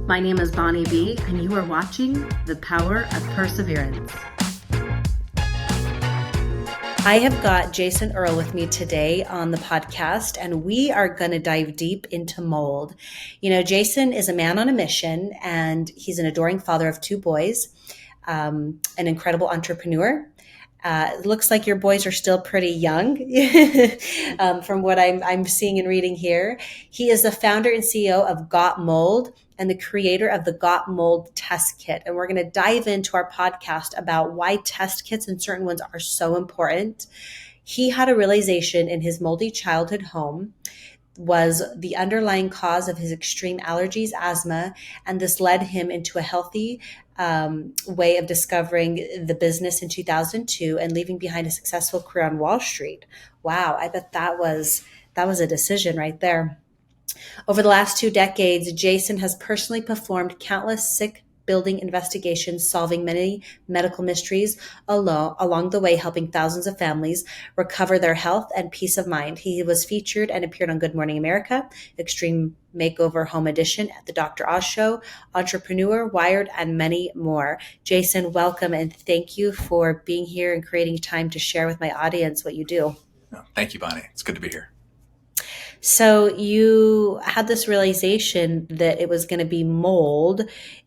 My name is Bonnie B, and you are watching The Power of Perseverance. I have got Jason Earle with me today on the podcast, and we are going to dive deep into mold. You know, Jason is a man on a mission, and he's an adoring father of two boys, an incredible entrepreneur. It looks like your boys are still pretty young from what I'm seeing and reading here. He is the founder and CEO of Got Mold and the creator of the Got Mold test kit. And we're going to dive into our podcast about why test kits and certain ones are so important. He had a realization in his moldy childhood home was the underlying cause of his extreme allergies, asthma, and this led him into a healthy way of discovering the business in 2002 and leaving behind a successful career on Wall Street. Wow, I bet that was a decision right there. Over the last 2 decades, Jason has personally performed countless sick building investigations, solving many medical mysteries along the way, helping thousands of families recover their health and peace of mind. He was featured and appeared on Good Morning America, Extreme Makeover Home Edition, at the Dr. Oz Show, Entrepreneur, Wired, and many more. Jason, welcome, and thank you for being here and creating time to share with my audience what you do. Thank you, Bonnie. It's good to be here. So you had this realization that it was going to be mold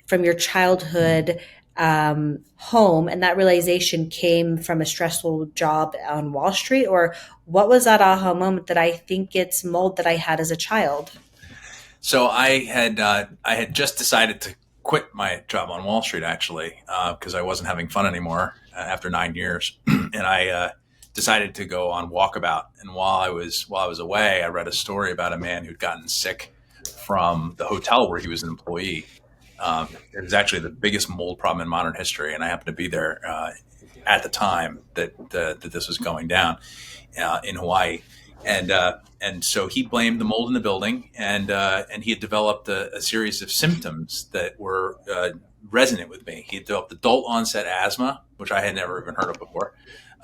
from your childhood home, and that realization came from a stressful job on Wall Street, or what was that aha moment that I think it's mold that I had as a child? So I had just decided to quit my job on Wall Street, actually, because I wasn't having fun anymore after 9 years, and I decided to go on walkabout. And while I was away, I read a story about a man who'd gotten sick from the hotel where he was an employee. It was actually the biggest mold problem in modern history, and I happened to be there at the time that this was going down in Hawaii. And so he blamed the mold in the building, and he had developed a series of symptoms that were resonant with me. He had developed adult onset asthma, which I had never even heard of before,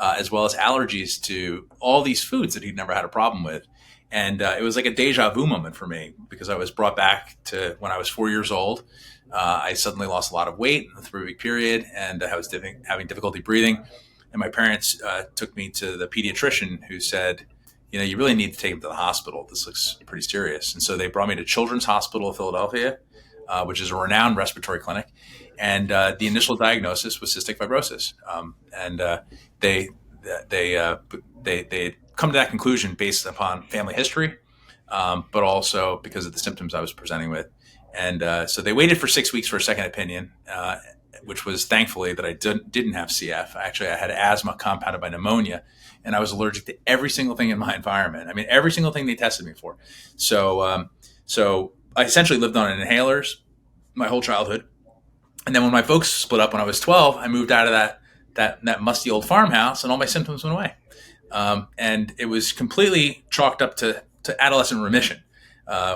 as well as allergies to all these foods that he'd never had a problem with. And it was like a deja vu moment for me, because I was brought back to when I was 4 years old. I suddenly lost a lot of weight in a 3-week period, and I was having difficulty breathing. And my parents took me to the pediatrician, who said, you know, you really need to take him to the hospital. This looks pretty serious. And so they brought me to Children's Hospital of Philadelphia, which is a renowned respiratory clinic. And the initial diagnosis was cystic fibrosis. They come to that conclusion based upon family history, but also because of the symptoms I was presenting with. And so they waited for 6 weeks for a second opinion, which was thankfully that I didn't have CF. Actually, I had asthma compounded by pneumonia, and I was allergic to every single thing in my environment. I mean, every single thing they tested me for. So I essentially lived on inhalers my whole childhood. And then when my folks split up when I was 12, I moved out of that musty old farmhouse, and all my symptoms went away. And it was completely chalked up to adolescent remission,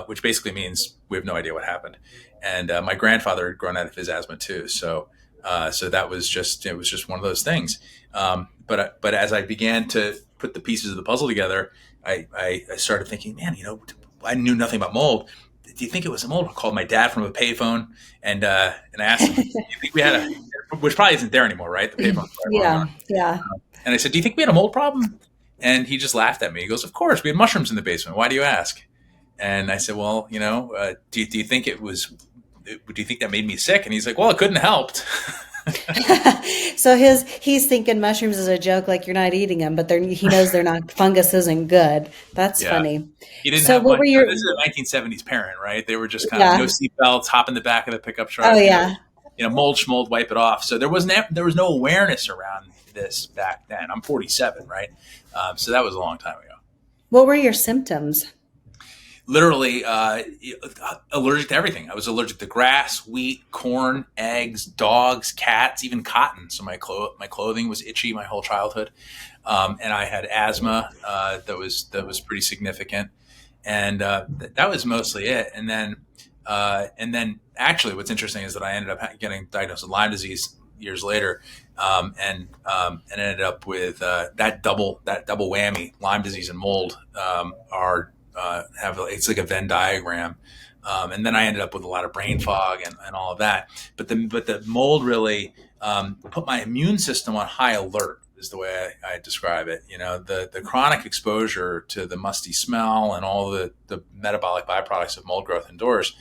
which basically means we have no idea what happened. And my grandfather had grown out of his asthma too. So that was just one of those things. But as I began to put the pieces of the puzzle together, I started thinking, man, you know, I knew nothing about mold. Do you think it was a mold? I called my dad from a payphone, and I asked him, do you think we had which probably isn't there anymore, right? The payphone. Yeah. And I said, do you think we had a mold problem? And he just laughed at me. He goes, of course, we had mushrooms in the basement. Why do you ask? And I said, well, you know, do you think do you think that made me sick? And he's like, well, it couldn't have helped. So he's thinking mushrooms is a joke, like you're not eating them, but he knows they're not. Fungus isn't good. That's funny. He didn't have much. This is a 1970s parent, right? They were just kind of no seatbelts, hop in the back of the pickup truck. Oh yeah. You know, mold, schmold, wipe it off. So there was no awareness around this back then. I'm 47, right? So that was a long time ago. What were your symptoms? Literally allergic to everything. I was allergic to grass, wheat, corn, eggs, dogs, cats, even cotton. So my clothing was itchy my whole childhood, and I had asthma that was pretty significant, and that was mostly it. And then actually, what's interesting is that I ended up getting diagnosed with Lyme disease years later, and ended up with that double whammy. Lyme disease and mold it's like a Venn diagram And then I ended up with a lot of brain fog and all of that. But the mold really put my immune system on high alert, is the way I describe it. The chronic exposure to the musty smell and all the metabolic byproducts of mold growth indoors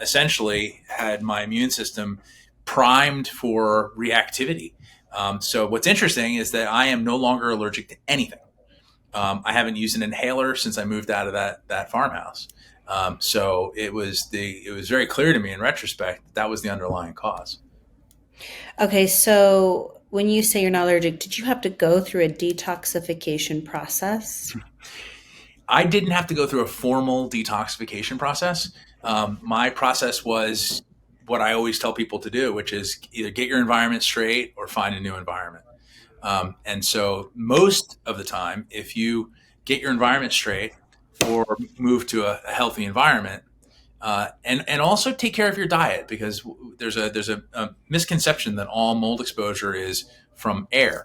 essentially had my immune system primed for reactivity. So what's interesting is that I am no longer allergic to anything. I haven't used an inhaler since I moved out of that farmhouse. So it was very clear to me in retrospect that was the underlying cause. Okay, so when you say you're not allergic, did you have to go through a detoxification process? I didn't have to go through a formal detoxification process. My process was what I always tell people to do, which is either get your environment straight or find a new environment. And so most of the time, if you get your environment straight or move to a healthy environment, and also take care of your diet, because there's a misconception that all mold exposure is from air.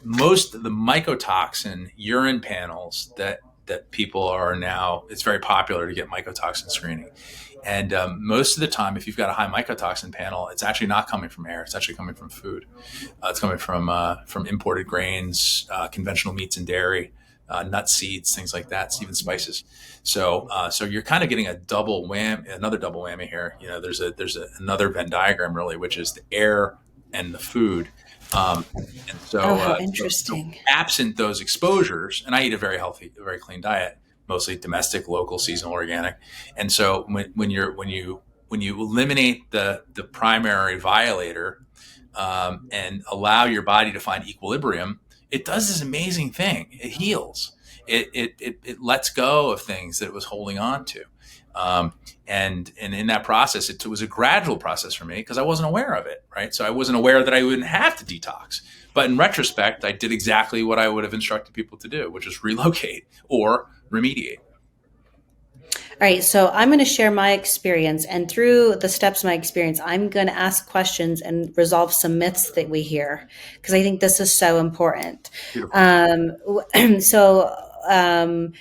Most of the mycotoxin urine panels that people are now, it's very popular to get mycotoxin screening. And most of the time, if you've got a high mycotoxin panel, it's actually not coming from air. It's actually coming from food. It's coming from imported grains, conventional meats and dairy, nut seeds, things like that, even spices. So you're kind of getting another double whammy here. Another Venn diagram really, which is the air and the food. And Oh, so, how so interesting. absent those exposures, and I eat a very healthy, a very clean diet, mostly domestic, local, seasonal, organic. And so when you eliminate the primary violator, and allow your body to find equilibrium, it does this amazing thing. It heals. It lets go of things that it was holding on to. And in that process, it was a gradual process for me because I wasn't aware of it, right? So I wasn't aware that I wouldn't have to detox. But in retrospect, I did exactly what I would have instructed people to do, which is relocate or remediate. All right, so I'm going to share my experience, and through the steps of my experience, I'm going to ask questions and resolve some myths that we hear because I think this is so important. Beautiful. Um, so, um,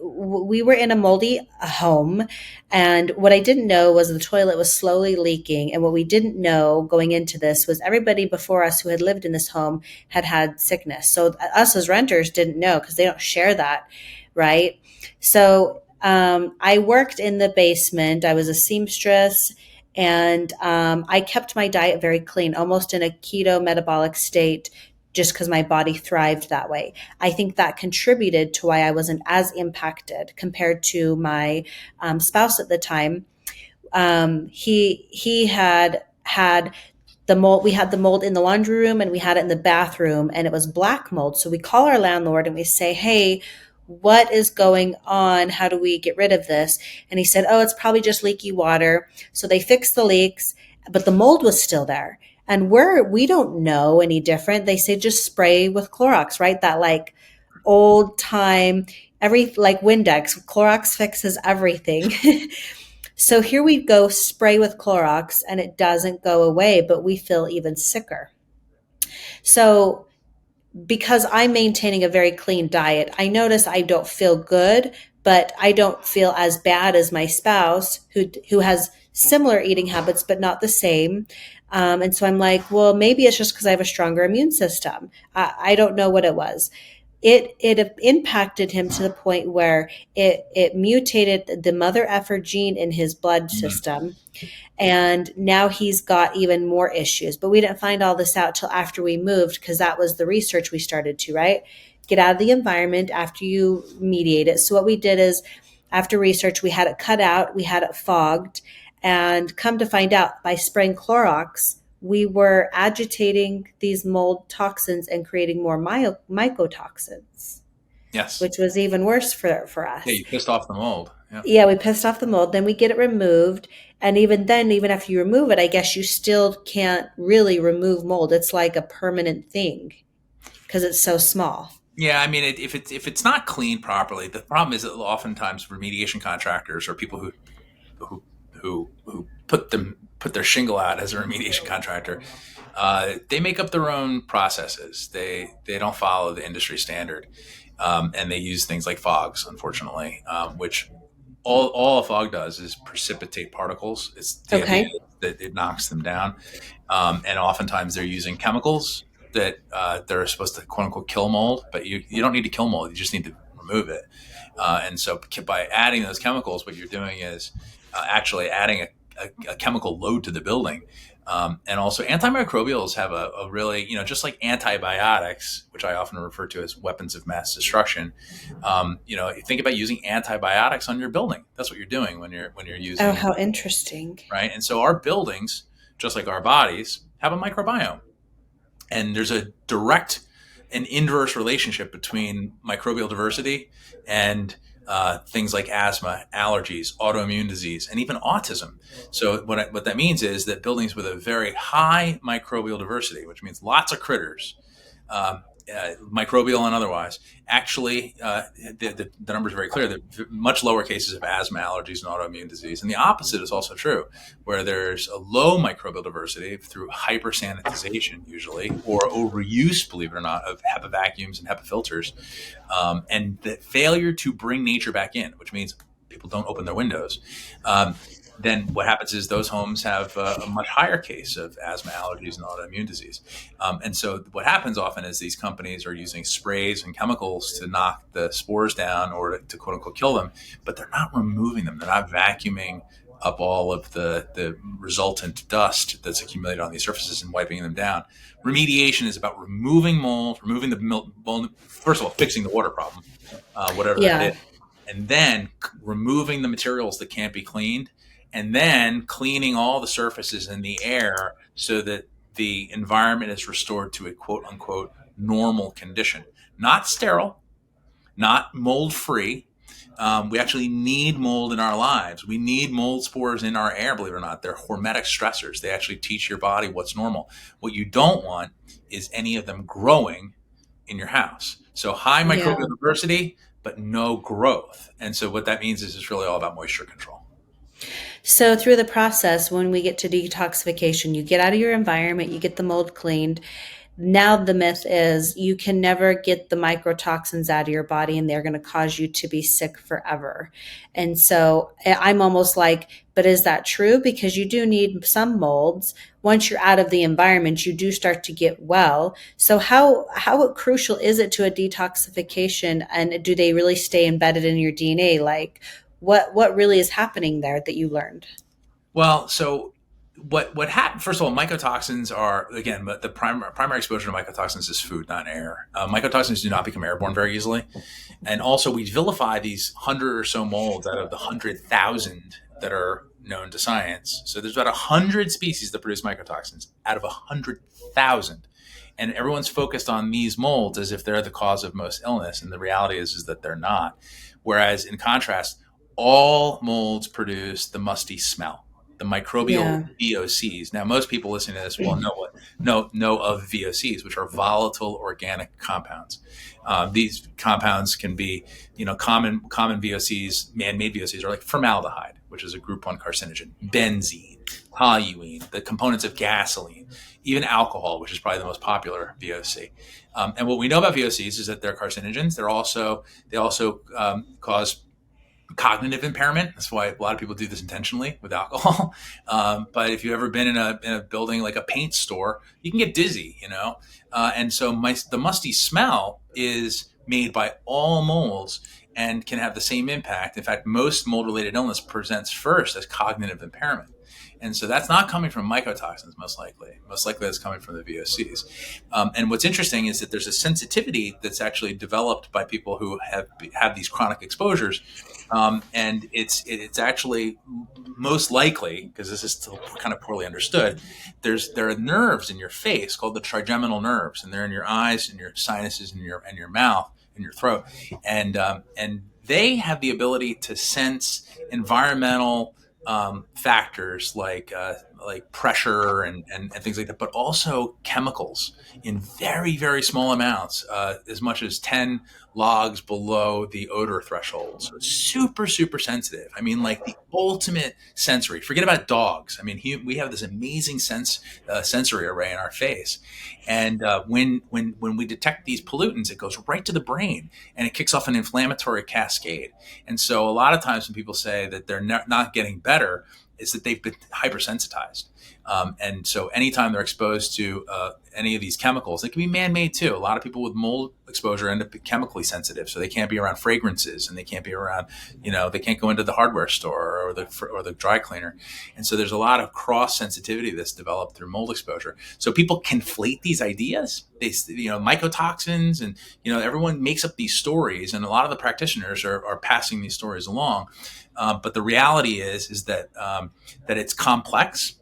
we were in a moldy home, and what I didn't know was the toilet was slowly leaking. And what we didn't know going into this was everybody before us who had lived in this home had had sickness. So us as renters didn't know because they don't share that, right? So I worked in the basement. I was a seamstress, and I kept my diet very clean, almost in a keto metabolic state, just because my body thrived that way. I think that contributed to why I wasn't as impacted compared to my spouse at the time. He had the mold. We had the mold in the laundry room and we had it in the bathroom, and it was black mold. So we call our landlord and we say, hey, what is going on? How do we get rid of this? And he said, oh, it's probably just leaky water. So they fixed the leaks, but the mold was still there. And we don't know any different. They say just spray with Clorox, right? That like old time, every like Windex, Clorox fixes everything. So here we go, spray with Clorox, and it doesn't go away, but we feel even sicker. So because I'm maintaining a very clean diet, I notice I don't feel good, but I don't feel as bad as my spouse who has similar eating habits but not the same. And so I'm like, well, maybe it's just because I have a stronger immune system. I don't know what it was. It impacted him to the point where it mutated the mother effer gene in his blood Mm. system, and now he's got even more issues. But we didn't find all this out till after we moved because that was the research we started to, right? Get out of the environment after you mediate it. So what we did is after research, we had it cut out, we had it fogged, and come to find out by spraying Clorox, we were agitating these mold toxins and creating more mycotoxins, Yes. which was even worse for Yeah, us. you pissed off the mold. Yeah. Yeah, we pissed off the mold. Then we get it removed. And even then, even after you remove it, I guess you still can't really remove mold. It's like a permanent thing because it's so small. Yeah, I mean, if it's not cleaned properly, the problem is that oftentimes remediation contractors or people who who put their shingle out as a remediation contractor, they make up their own processes. They don't follow the industry standard, and they use things like fogs, unfortunately, which all a fog does is precipitate particles. It's the idea Okay. that it knocks them down, and oftentimes they're using chemicals that they're supposed to quote unquote kill mold, but you don't need to kill mold. You just need to remove it. And so by adding those chemicals, what you're doing is actually adding a chemical load to the building. And also, antimicrobials have a really, just like antibiotics, which I often refer to as weapons of mass destruction. You think about using antibiotics on your building. That's what you're doing when you're Oh, using, how interesting. right. And so our buildings, just like our bodies, have a microbiome, and there's a direct and inverse relationship between microbial diversity and things like asthma, allergies, autoimmune disease, and even autism. So what that means is that buildings with a very high microbial diversity, which means lots of critters, microbial and otherwise, actually, the numbers are very clear. There are much lower cases of asthma, allergies, and autoimmune disease. And the opposite is also true, where there's a low microbial diversity through hypersanitization, usually, or overuse, believe it or not, of HEPA vacuums and HEPA filters, and the failure to bring nature back in, which means people don't open their windows. Then what happens is those homes have a much higher case of asthma, allergies, and autoimmune disease. And so what happens often is these companies are using sprays and chemicals to knock the spores down or to quote unquote kill them, but they're not removing them. They're not vacuuming up all of the resultant dust that's accumulated on these surfaces and wiping them down. Remediation is about removing mold, removing the mold, first of all, fixing the water problem, whatever that Yeah. is, and then removing the materials that can't be cleaned, and then cleaning all the surfaces in the air so that the environment is restored to a quote unquote normal condition. Not sterile, not mold free. We actually need mold in our lives. We need mold spores in our air, believe it or not. They're hormetic stressors. They actually teach your body what's normal. What you don't want is any of them growing in your house. So high Yeah. microbial diversity, but no growth. And so what that means is it's really all about moisture control. So through the process, when we get to detoxification, you get out of your environment, you get the mold cleaned. Now the myth is you can never get the microtoxins out of your body and they're going to cause you to be sick forever. And so I'm almost like, but is that true? Because you do need some molds. Once you're out of the environment, you do start to get well. So how crucial is it to a detoxification, and do they really stay embedded in your DNA? Like what really is happening there that you learned? Well, so what happened? First of all, mycotoxins are, again, but the primary exposure to mycotoxins is food, not air. Mycotoxins do not become airborne very easily, and also we vilify these 100 or so molds out of the 100,000 that are known to science. So there's about 100 species that produce mycotoxins out of 100,000, and everyone's focused on these molds as if they're the cause of most illness, and the reality is that they're not. Whereas in contrast, all molds produce the musty smell, the microbial Yeah. VOCs. Now, most people listening to this will know of VOCs, which are volatile organic compounds. These compounds can be, common VOCs, man-made VOCs, are like formaldehyde, which is a group 1 carcinogen, benzene, toluene, the components of gasoline, even alcohol, which is probably the most popular VOC. And what we know about VOCs is that they're carcinogens. They also cause cognitive impairment. That's why a lot of people do this intentionally with alcohol. But if you've ever been in a building like a paint store, you can get dizzy, and so the musty smell is made by all molds and can have the same impact. In fact, most mold-related illness presents first as cognitive impairment. And so that's not coming from mycotoxins, most likely. Most likely that's coming from the VOCs. And what's interesting is that there's a sensitivity that's actually developed by people who have these chronic exposures. And it's actually most likely, because this is still kind of poorly understood, there are nerves in your face called the trigeminal nerves, and they're in your eyes and your sinuses and your mouth and your throat, and they have the ability to sense environmental factors like pressure and things like that, but also chemicals in very, very small amounts, as much as 10 logs below the odor threshold. So it's super, super sensitive. I mean, like the ultimate sensory. Forget about dogs. I mean, we have this amazing sensory array in our face. And when we detect these pollutants, it goes right to the brain and it kicks off an inflammatory cascade. And so a lot of times when people say that they're not getting better, is that they've been hypersensitized. And so anytime they're exposed to any of these chemicals, they can be man-made too. A lot of people with mold exposure end up chemically sensitive, so they can't be around fragrances, and they can't be around, they can't go into the hardware store or the dry cleaner. And so there's a lot of cross sensitivity that's developed through mold exposure. So people conflate these ideas. They, mycotoxins, and everyone makes up these stories, and a lot of the practitioners are passing these stories along. But the reality is that it's complex.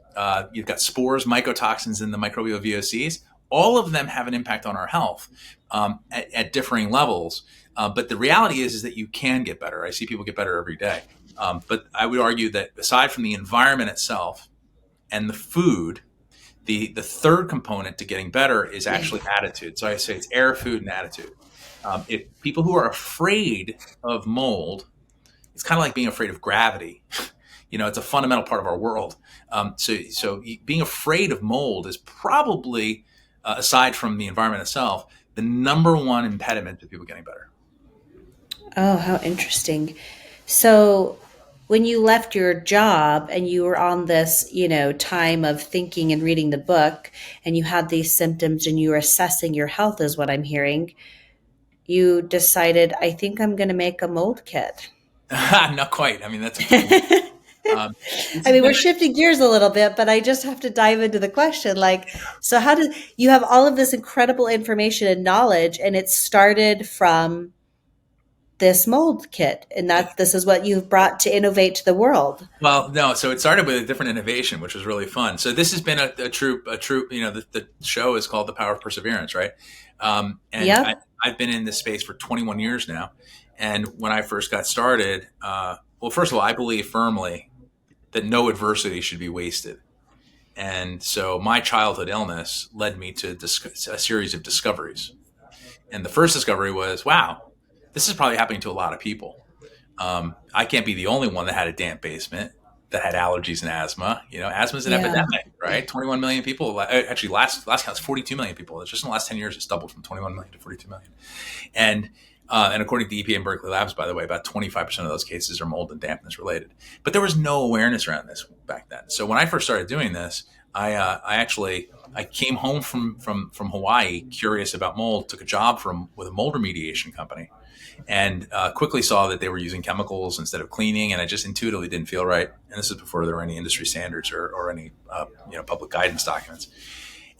You've got spores, mycotoxins, and the microbial VOCs. All of them have an impact on our health at differing levels. But the reality is that you can get better. I see people get better every day. But I would argue that aside from the environment itself and the food, the third component to getting better is actually attitude. So I say it's air, food, and attitude. If people who are afraid of mold, it's kind of like being afraid of gravity. It's a fundamental part of our world. So being afraid of mold is probably, aside from the environment itself, the number one impediment to people getting better. Oh, how interesting. So when you left your job and you were on this, time of thinking and reading the book, and you had these symptoms and you were assessing your health, is what I'm hearing, you decided, I think I'm going to make a mold kit. Not quite. I mean, that's I mean, we're shifting gears a little bit, but I just have to dive into the question. So how did you have all of this incredible information and knowledge, and it started from this mold kit, and that this is what you've brought to innovate to the world? Well, no. So it started with a different innovation, which was really fun. So this has been a true. The show is called The Power of Perseverance, right? And Yep. I've been in this space for 21 years now. And when I first got started, well, first of all, I believe firmly that no adversity should be wasted. And so my childhood illness led me to a series of discoveries. And the first discovery was, wow, this is probably happening to a lot of people. I can't be the only one that had a damp basement, that had allergies and asthma. Asthma is an epidemic, right? 21 million people. Actually, last count's 42 million people. It's just in the last 10 years, it's doubled from 21 million to 42 million. And according to the EPA and Berkeley Labs, by the way, about 25% of those cases are mold and dampness related. But there was no awareness around this back then. So when I first started doing this, I came home from Hawaii curious about mold, took a job with a mold remediation company, and quickly saw that they were using chemicals instead of cleaning, and I just intuitively didn't feel right. And this is before there were any industry standards or any public guidance documents.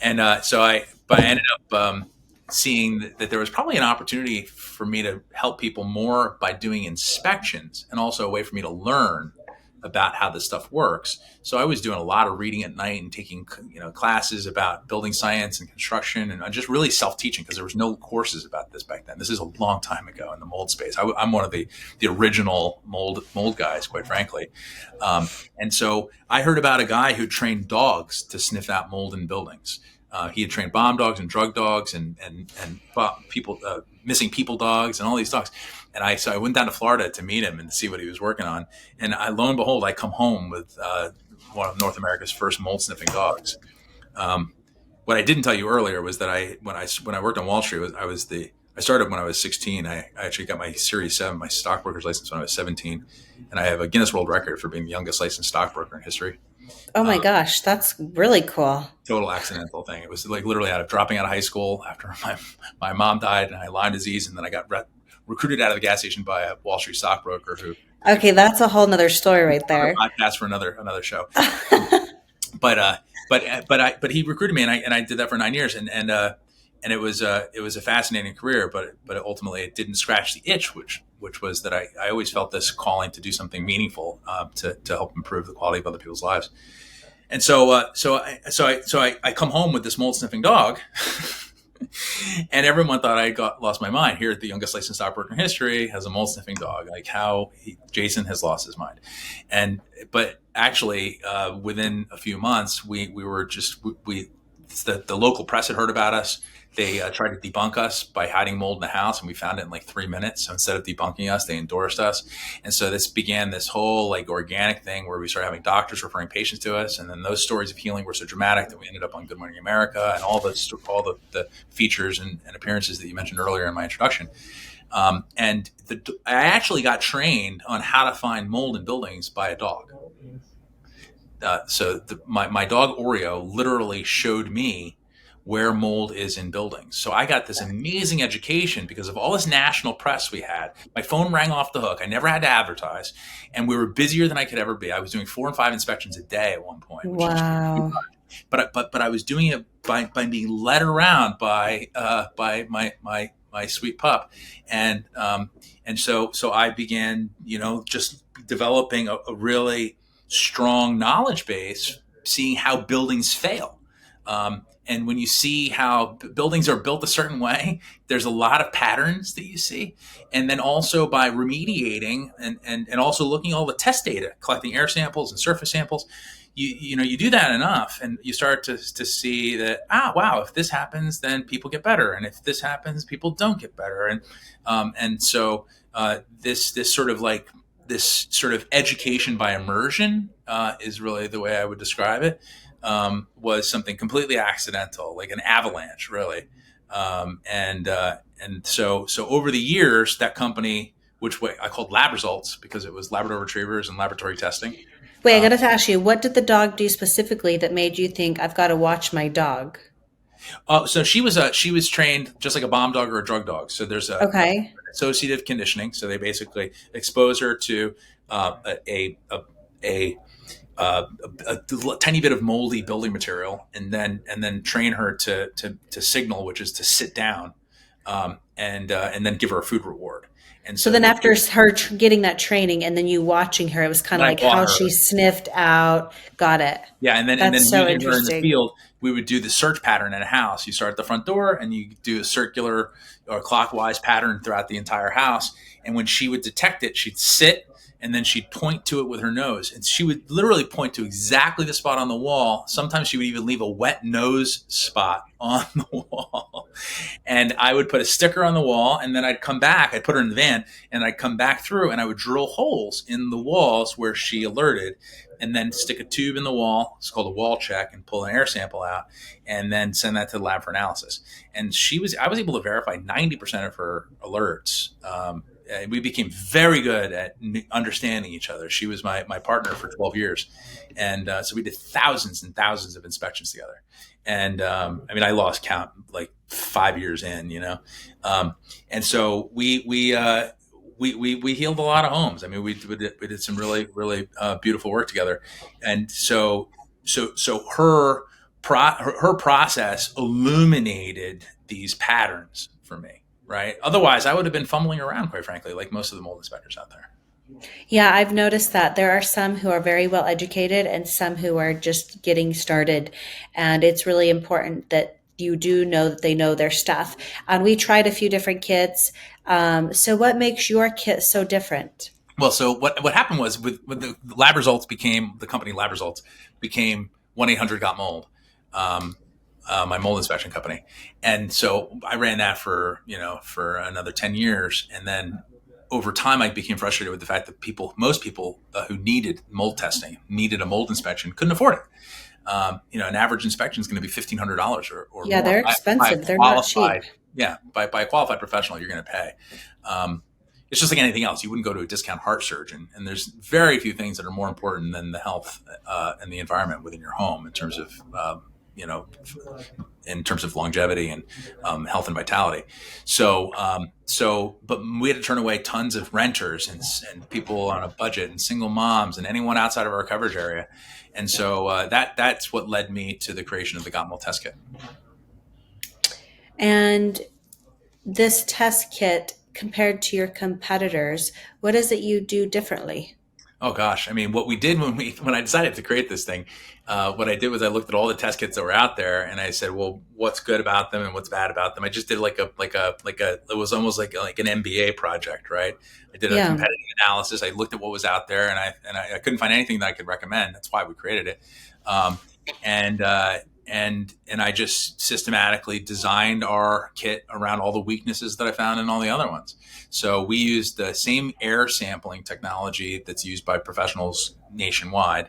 And I ended up seeing that there was probably an opportunity for me to help people more by doing inspections, and also a way for me to learn about how this stuff works. So I was doing a lot of reading at night and taking classes about building science and construction, and just really self-teaching, because there was no courses about this back then. This is a long time ago in the mold space. I'm one of the original mold guys, quite frankly. And so I heard about a guy who trained dogs to sniff out mold in buildings. He had trained bomb dogs and drug dogs and people missing people dogs and all these dogs. And so I went down to Florida to meet him and see what he was working on. And lo and behold, I come home with one of North America's first mold sniffing dogs. What I didn't tell you earlier was that when I worked on Wall Street, I started when I was 16. I actually got my Series 7, my stockbroker's license, when I was 17, and I have a Guinness World Record for being the youngest licensed stockbroker in history. Oh my gosh, that's really cool. Total accidental thing. It was like literally dropping out of high school after my mom died and I had Lyme disease, and then I got recruited out of the gas station by a Wall Street stockbroker who. Okay, that's a whole nother story right there. Podcast for another show. But he recruited me, and I did that for 9 years, and it was a fascinating career, but ultimately it didn't scratch the itch, which was that I always felt this calling to do something meaningful to help improve the quality of other people's lives. And so I come home with this mold sniffing dog, And everyone thought I got lost my mind. Here at the youngest licensed operator in history has a mold sniffing dog. Like Jason has lost his mind. And but actually, within a few months, we were just we the local press had heard about us. They tried to debunk us by hiding mold in the house, and we found it in like 3 minutes. So instead of debunking us, they endorsed us, and so this began this whole like organic thing where we started having doctors referring patients to us, and then those stories of healing were so dramatic that we ended up on Good Morning America and all the features and appearances that you mentioned earlier in my introduction. I actually got trained on how to find mold in buildings by a dog. My dog Oreo literally showed me where mold is in buildings. So I got this amazing education because of all this national press we had. My phone rang off the hook. I never had to advertise, and we were busier than I could ever be. I was doing 4 and 5 inspections a day at one point, which is Wow. but I was doing it by being led around by my sweet pup, and so I began just developing a really strong knowledge base, seeing how buildings fail. And when you see how buildings are built a certain way, there's a lot of patterns that you see. And then also by remediating and also looking at all the test data, collecting air samples and surface samples, you do that enough and you start to see that, wow, if this happens, then people get better. And if this happens, people don't get better. And this sort of education by immersion is really the way I would describe it. Was something completely accidental, like an avalanche, really. And so over the years, that company, which I called Lab Results because it was Labrador Retrievers and laboratory testing. Wait, I got to ask you, what did the dog do specifically that made you think I've got to watch my dog? So she was trained just like a bomb dog or a drug dog. So there's a Okay. associative conditioning. So they basically expose her to a, a uh, a tiny bit of moldy building material, and then train her to signal, which is to sit down, and then give her a food reward. And So so then they, after her getting that training and then you watching her, it was kind then of I like bought how her. she sniffed out. Got it. Yeah, and then That's so using her in the interesting. field, we would do the search pattern in a house. You start at the front door, and you do a circular or clockwise pattern throughout the entire house. And when she would detect it, she'd sit, and then she'd point to it with her nose, and she would literally point to exactly the spot on the wall. Sometimes she would even leave a wet nose spot on the wall. And I would put a sticker on the wall, and then I'd come back. I'd put her in the van, and I'd come back through, and I would drill holes in the walls where she alerted, and then stick a tube in the wall. It's called a wall check, and pull an air sample out, and then send that to the lab for analysis. And I was able to verify 90% of her alerts. And we became very good at understanding each other. She was my partner for 12 years. And so we did thousands and thousands of inspections together. And I mean, I lost count like 5 years in. And so we healed a lot of homes. I mean, we did some really really beautiful work together, and so her process illuminated these patterns for me. Right. Otherwise, I would have been fumbling around, quite frankly, like most of the mold inspectors out there. Yeah, I've noticed that there are some who are very well educated and some who are just getting started. And it's really important that you do know that they know their stuff. And we tried a few different kits. So, what makes your kit so different? Well, so what happened was with the lab results became the company lab results became 1-800 got mold. My mold inspection company. And so I ran that for another 10 years. And then over time, I became frustrated with the fact that most people who needed mold testing, needed a mold inspection, couldn't afford it. An average inspection is going to be $1,500 or Yeah, more they're by a expensive. They're not cheap. qualified, yeah, by a qualified professional, you're going to pay. It's just like anything else. You wouldn't go to a discount heart surgeon, and there's very few things that are more important than the health and the environment within your home in terms of you know, in terms of longevity and health and vitality. But we had to turn away tons of renters and people on a budget and single moms and anyone outside of our coverage area. And so that's what led me to the creation of the Gotmol test kit. And this test kit, compared to your competitors, what is it you do differently? Oh gosh, I mean, what we did when I decided to create this thing, what I did was I looked at all the test kits that were out there, and I said, well, what's good about them and what's bad about them. I just did it was almost like an MBA project, right? I did a Yeah. competitive analysis. I looked at what was out there, and I couldn't find anything that I could recommend. That's why we created it, um, and and I just systematically designed our kit around all the weaknesses that I found in all the other ones. So we used the same air sampling technology that's used by professionals nationwide.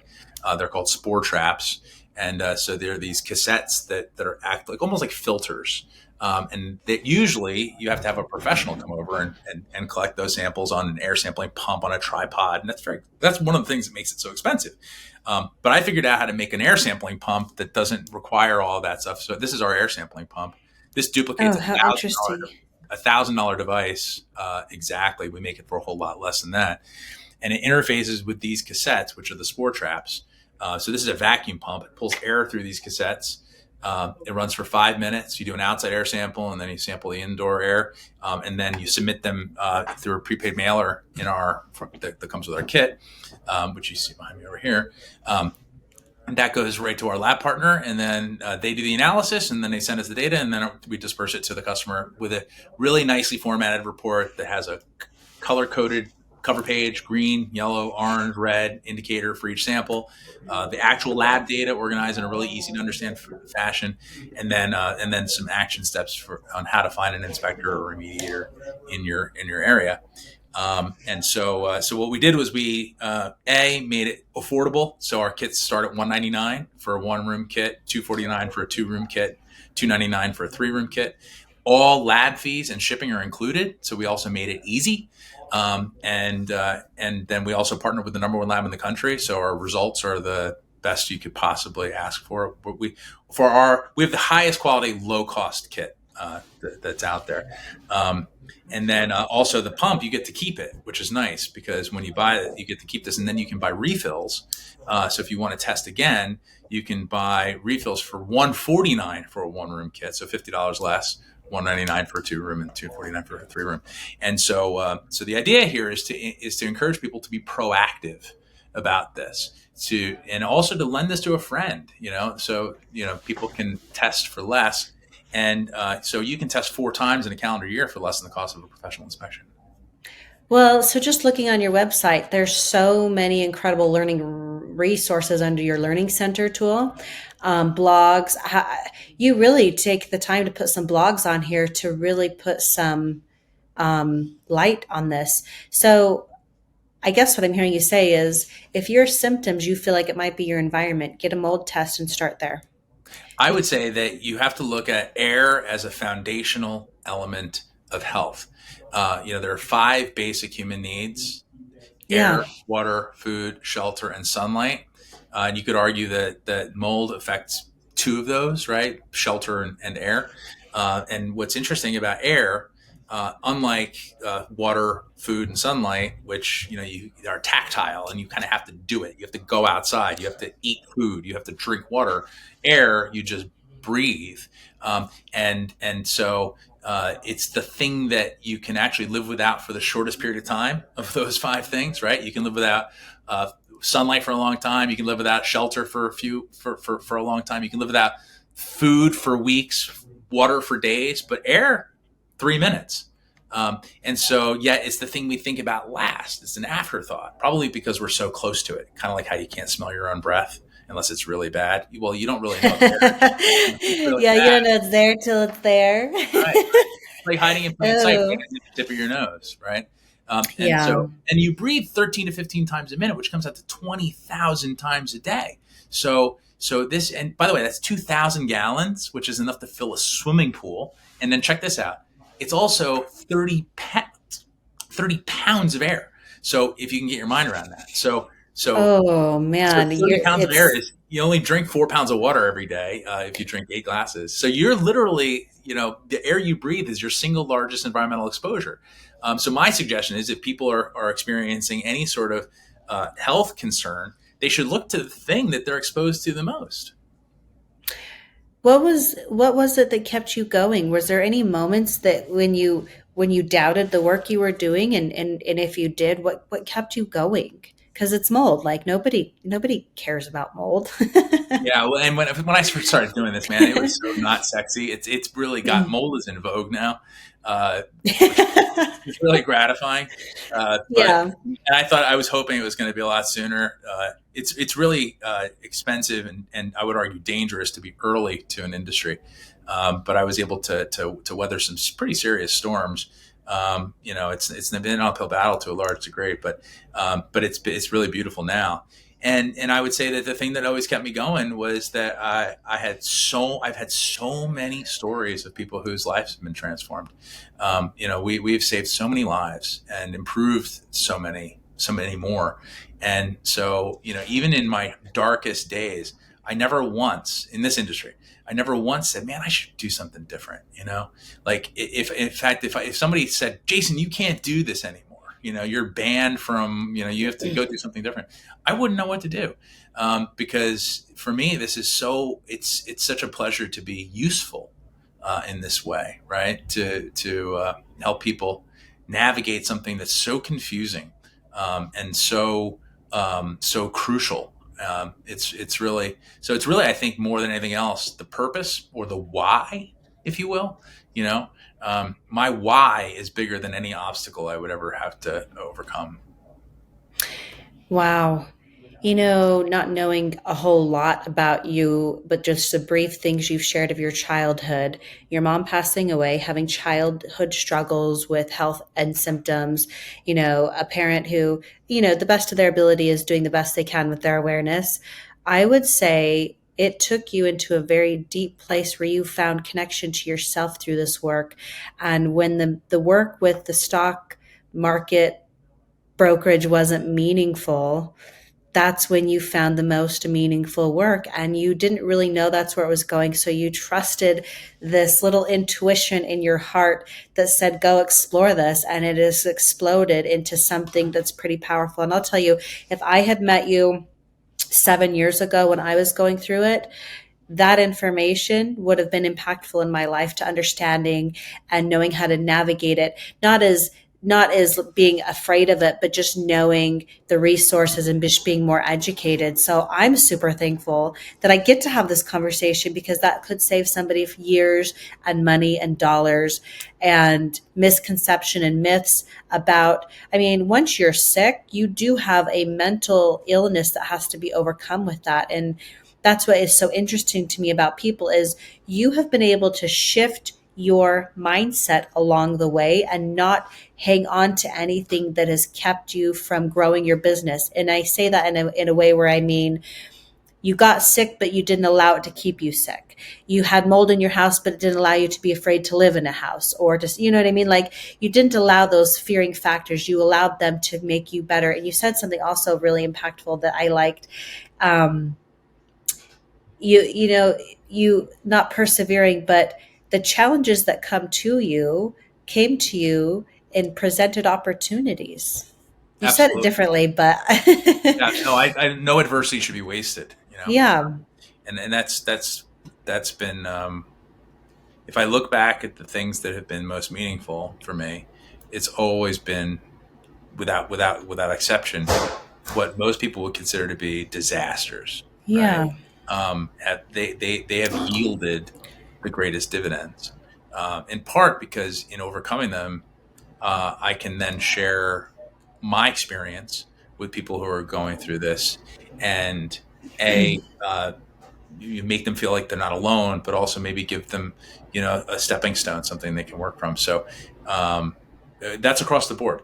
They're called spore traps, and so they're these cassettes that are act like almost like filters. And that usually you have to have a professional come over and collect those samples on an air sampling pump on a tripod, and that's one of the things that makes it so expensive. But I figured out how to make an air sampling pump that doesn't require all that stuff. So this is our air sampling pump. This duplicates Oh, how interesting. $1,000 device exactly. We make it for a whole lot less than that, and it interfaces with these cassettes, which are the spore traps. So this is a vacuum pump. It pulls air through these cassettes. It runs for 5 minutes. You do an outside air sample, and then you sample the indoor air, and then you submit them through a prepaid mailer that comes with our kit, which you see behind me over here. And that goes right to our lab partner, and then they do the analysis, and then they send us the data, and then we disperse it to the customer with a really nicely formatted report that has a color-coded cover page: green, yellow, orange, red indicator for each sample, the actual lab data organized in a really easy to understand fashion, and then some action steps on how to find an inspector or remediator in your area. So what we did was we made it affordable. So our kits start at $199 for a 1 room kit, $249 for a 2 room kit, $299 for a 3 room kit. All lab fees and shipping are included. So we also made it easy. And then we also partnered with the number 1 lab in the country. So our results are the best you could possibly ask for. We have the highest quality, low cost kit that's out there. And then also the pump, you get to keep it, which is nice because when you buy it, you get to keep this, and then you can buy refills. So if you want to test again, you can buy refills for $149 for a 1 room kit, so $50 less. $199 for a 2 room and $249 for a 3 room. And so the idea here is to encourage people to be proactive about this, and also to lend this to a friend. So people can test for less. And so you can test 4 times in a calendar year for less than the cost of a professional inspection. Well, so just looking on your website, there's so many incredible learning resources under your Learning Center tool, blogs. You really take the time to put some blogs on here to really put some light on this. So I guess what I'm hearing you say is if your symptoms, you feel like it might be your environment, get a mold test and start there. I would say that you have to look at air as a foundational element of health. There are 5 basic human needs: Yeah. air, water, food, shelter, and sunlight. And you could argue that mold affects 2 of those, right? Shelter and air. And what's interesting about air, unlike water, food, and sunlight, which you are tactile and you kind of have to do it. You have to go outside. You have to eat food. You have to drink water. Air, you just breathe, and so it's the thing that you can actually live without for the shortest period of time of those 5 things, right? You can live without sunlight for a long time. You can live without shelter for a long time. You can live without food for weeks, water for days, but air, 3 minutes. And so, it's the thing we think about last. It's an afterthought, probably because we're so close to it. Kind of like how you can't smell your own breath unless it's really bad. Well, you don't really know it's there. It's really Yeah, you bad. don't know it's there till it's there. Right. It's like hiding in plain sight, right Oh, at the tip of your nose, right? yeah. And you breathe 13 to 15 times a minute, which comes out to 20,000 times a day. So this, and by the way, that's 2,000 gallons, which is enough to fill a swimming pool. And then check this out. It's also 30 pounds of air. So if you can get your mind around that. So Oh man, 30 pounds of air it's is, you only drink 4 pounds of water every day if you drink 8 glasses. So you're literally, the air you breathe is your single largest environmental exposure. So my suggestion is if people are experiencing any sort of health concern, they should look to the thing that they're exposed to the most. what was it that kept you going? Was there any moments that when you doubted the work you were doing and if you did, what kept you going? because it's mold. Like nobody cares about mold. Yeah, well, and when I first started doing this, man, it was so not sexy. It's really got mold is in vogue now, which is really gratifying. But Yeah. and I thought I was hoping it was going to be a lot sooner. It's really expensive and I would argue dangerous to be early to an industry. But I was able to weather some pretty serious storms. It's been an uphill battle to a large degree, but it's really beautiful now. And I would say that the thing that always kept me going was that I've had so many stories of people whose lives have been transformed. We've saved so many lives and improved so many more. And so, even in my darkest days, I never once in this industry, I never once said, man, I should do something different. Like if in fact, if somebody said, Jason, you can't do this anymore, you're banned from, you have to go do something different, I wouldn't know what to do. Because for me, this is it's such a pleasure to be useful in this way, right? To help people navigate something that's so confusing and so crucial. It's really, I think, more than anything else, the purpose or the why, if you will. My why is bigger than any obstacle I would ever have to overcome. Wow. Not knowing a whole lot about you, but just the brief things you've shared of your childhood, your mom passing away, having childhood struggles with health and symptoms, a parent who, the best of their ability is doing the best they can with their awareness. I would say it took you into a very deep place where you found connection to yourself through this work. And when the work with the stock market brokerage wasn't meaningful, that's when you found the most meaningful work, and you didn't really know that's where it was going, so you trusted this little intuition in your heart that said go explore this, and it has exploded into something that's pretty powerful. And I'll tell you, if I had met you 7 years ago when I was going through it, that information would have been impactful in my life to understanding and knowing how to navigate it, not as being afraid of it, but just knowing the resources and just being more educated. So I'm super thankful that I get to have this conversation, because that could save somebody years and money and dollars and misconception and myths about, I mean, once you're sick, you do have a mental illness that has to be overcome with that. And that's what is so interesting to me about people is you have been able to shift your mindset along the way and not hang on to anything that has kept you from growing your business. And I say that in a way where I mean, you got sick, but you didn't allow it to keep you sick. You had mold in your house, but it didn't allow you to be afraid to live in a house or just, you know what I mean? Like you didn't allow those fearing factors. You allowed them to make you better. And you said something also really impactful that I liked. Um, you not persevering, but the challenges that came to you and presented opportunities. You said it Absolutely. differently, but Yeah, no, no adversity should be wasted, yeah, and that's been, if I look back at the things that have been most meaningful for me, it's always been without exception what most people would consider to be disasters, right? yeah, They have yielded the greatest dividends, in part because in overcoming them, I can then share my experience with people who are going through this, and you make them feel like they're not alone, but also maybe give them, a stepping stone, something they can work from. So that's across the board.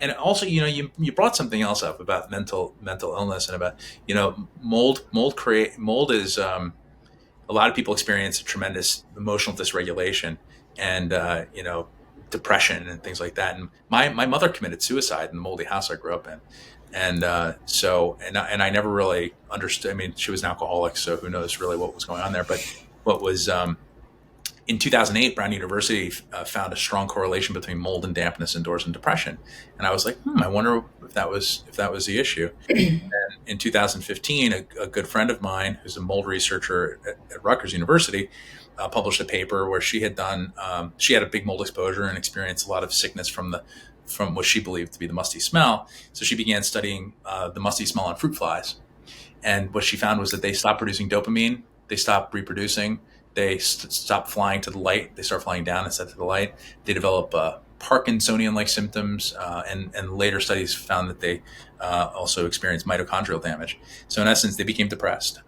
And also, you brought something else up about mental illness and about, mold is, a lot of people experience a tremendous emotional dysregulation and, depression and things like that. And my mother committed suicide in the moldy house I grew up in. And I never really understood. I mean, she was an alcoholic, so who knows really what was going on there. But what was, in 2008, Brown University found a strong correlation between mold and dampness indoors and depression. And I was like, I wonder if that was the issue. And in 2015, a good friend of mine, who's a mold researcher at Rutgers University, published a paper where she had a big mold exposure and experienced a lot of sickness from from what she believed to be the musty smell. So she began studying the musty smell on fruit flies. And what she found was that they stopped producing dopamine, they stopped reproducing, they stopped flying to the light, they start flying down instead to the light. They develop Parkinsonian-like symptoms, and later studies found that they also experienced mitochondrial damage. So in essence, they became depressed.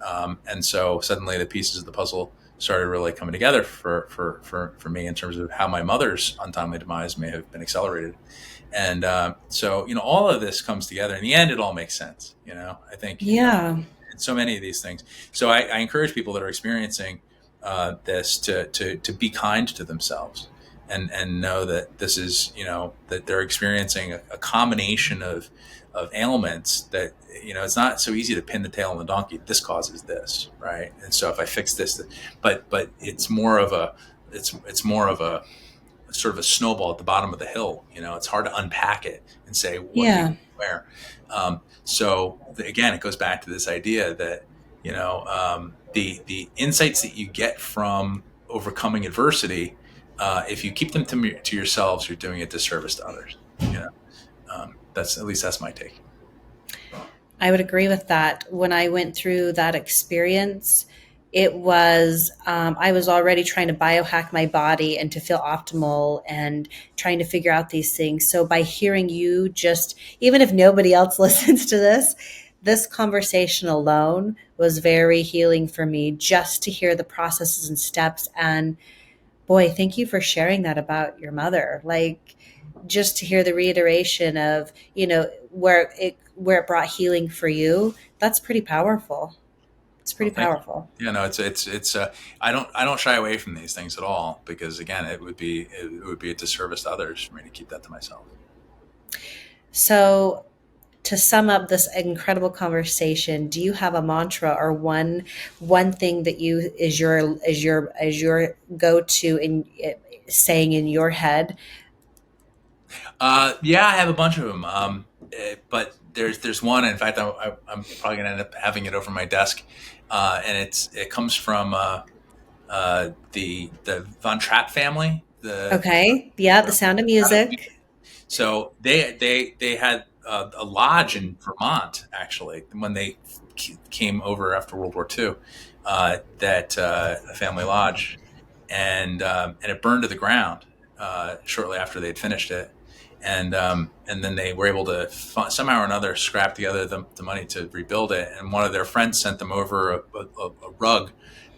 And so suddenly the pieces of the puzzle started really coming together for me in terms of how my mother's untimely demise may have been accelerated. And so, all of this comes together. In the end, it all makes sense. I think, Yeah. so many of these things. So I encourage people that are experiencing this to be kind to themselves and know that this is, that they're experiencing a combination of ailments that, it's not so easy to pin the tail on the donkey. This causes this, right? And so if I fix this, but it's more of a sort of a snowball at the bottom of the hill. It's hard to unpack it and say what Yeah. where. So again, it goes back to this idea that the insights that you get from overcoming adversity, if you keep them to yourselves, you're doing a disservice to others. That's my take. I would agree with that. When I went through that experience, it was, I was already trying to biohack my body and to feel optimal and trying to figure out these things. So by hearing you, just, even if nobody else listens to this conversation alone was very healing for me, just to hear the processes and steps. And boy, thank you for sharing that about your mother. Like, just to hear the reiteration of, where it brought healing for you, that's pretty powerful. It's pretty powerful. Yeah, no, it's I don't shy away from these things at all, because again, it would be a disservice to others for me to keep that to myself. So to sum up this incredible conversation, do you have a mantra or one thing that is your go-to in saying in your head? Yeah, I have a bunch of them. But there's one. In fact, I'm probably gonna end up having it over my desk, and it comes from the Von Trapp family. Okay, yeah, The Sound of Music. So they had a lodge in Vermont, actually, when they came over after World War II. That a family lodge, and it burned to the ground shortly after they'd finished it. And then they were able to somehow or another scrap together the money to rebuild it. And one of their friends sent them over a rug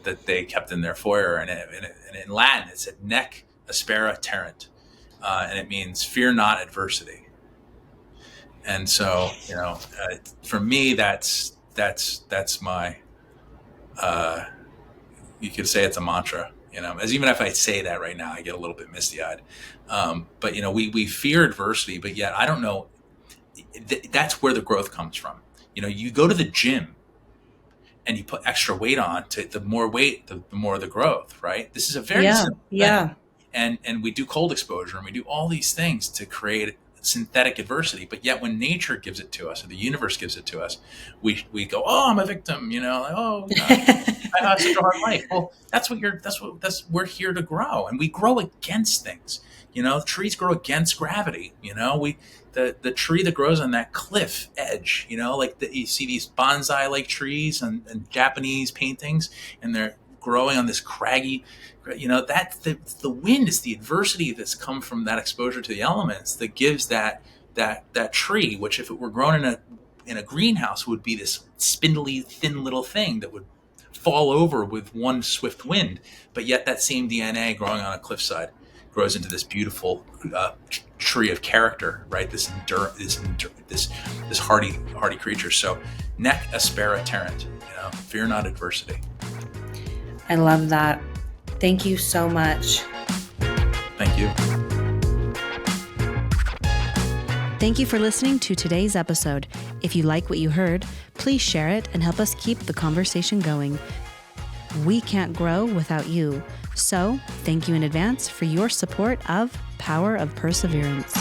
that they kept in their foyer. And in Latin, it said "Nec aspera terrent," and it means "fear not adversity." And so, for me, that's my. You could say it's a mantra. As even if I say that right now, I get a little bit misty-eyed. But we fear adversity, but yet I don't know. That's where the growth comes from. You go to the gym and you put extra weight on. The more weight, the more the growth. Right? This is a very simple thing. And we do cold exposure and we do all these things to create synthetic adversity. But yet, when nature gives it to us, or the universe gives it to us, we go, "Oh, I'm a victim." I had such a hard life. Well, we're here to grow, and we grow against things. Trees grow against gravity. The tree that grows on that cliff edge. You see these bonsai-like trees and Japanese paintings, and they're growing on this craggy. That's the wind is the adversity that's come from that exposure to the elements that gives that tree, which if it were grown in a greenhouse would be this spindly, thin little thing that would fall over with one swift wind. But yet that same DNA growing on a cliffside grows into this beautiful tree of character, right? This hardy creature. So "Nec aspera terrent," fear not adversity. I love that. Thank you so much. Thank you. Thank you for listening to today's episode. If you like what you heard, please share it and help us keep the conversation going. We can't grow without you. So, thank you in advance for your support of Power of Perseverance.